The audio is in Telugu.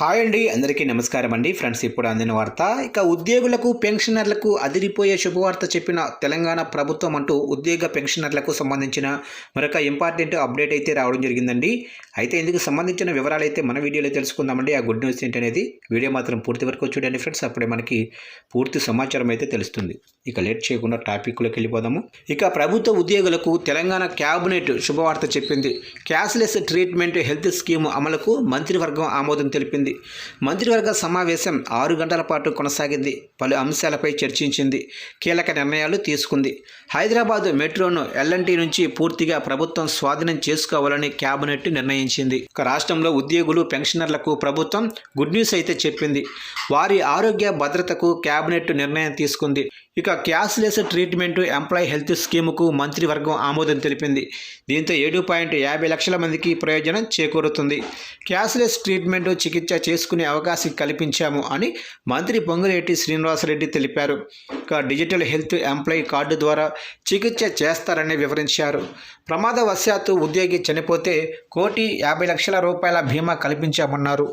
హాయ్ అండి, అందరికీ నమస్కారం అండి. ఫ్రెండ్స్, ఇప్పుడు అందిన వార్త. ఇక ఉద్యోగులకు పెన్షనర్లకు అదిరిపోయే శుభవార్త చెప్పిన తెలంగాణ ప్రభుత్వం అంటూ ఉద్యోగ పెన్షనర్లకు సంబంధించిన మరొక ఇంపార్టెంట్ అప్డేట్ అయితే రావడం జరిగిందండి. అయితే ఇందుకు సంబంధించిన వివరాలు అయితే మన వీడియోలో తెలుసుకుందామండి. ఆ గుడ్ న్యూస్ ఏంటనేది వీడియో మాత్రం పూర్తి వరకు చూడండి ఫ్రెండ్స్. అప్పుడే మనకి పూర్తి సమాచారం అయితే తెలుస్తుంది. ఇక లేట్ చేయకుండా టాపిక్లోకి వెళ్ళిపోదాము. ఇక ప్రభుత్వ ఉద్యోగులకు తెలంగాణ క్యాబినెట్ శుభవార్త చెప్పింది. క్యాష్లెస్ ట్రీట్మెంట్ హెల్త్ స్కీమ్ అమలుకు మంత్రివర్గం ఆమోదం తెలిపింది. మంత్రివర్గ సమావేశం 6 గంటల పాటు కొనసాగింది. పలు అంశాలపై చర్చించింది. కీలక నిర్ణయాలు తీసుకుంది. హైదరాబాద్ మెట్రోను ఎల్ఎన్టీ నుంచి పూర్తిగా ప్రభుత్వం స్వాధీనం చేసుకోవాలని కేబినెట్ నిర్ణయించింది. రాష్ట్రంలో ఉద్యోగులు పెన్షనర్లకు ప్రభుత్వం గుడ్ న్యూస్ అయితే చెప్పింది. వారి ఆరోగ్య భద్రతకు కేబినెట్ నిర్ణయం తీసుకుంది. ఇక క్యాష్లెస్ ట్రీట్మెంట్ ఎంప్లాయీ హెల్త్ స్కీముకు మంత్రివర్గం ఆమోదం తెలిపింది. దీంతో 7.50 లక్షల మందికి ప్రయోజనం చేకూరుతుంది. క్యాష్లెస్ ట్రీట్మెంట్ చికిత్స చేసుకునే అవకాశం కల్పించాము అని మంత్రి పొంగులేటి శ్రీనివాసరెడ్డి తెలిపారు. ఇక డిజిటల్ హెల్త్ ఎంప్లాయీ కార్డు ద్వారా చికిత్స చేస్తారని వివరించారు. ప్రమాదవశాత్తు ఉద్యోగి చనిపోతే 1,50,00,000 రూపాయల బీమా కల్పించామన్నారు.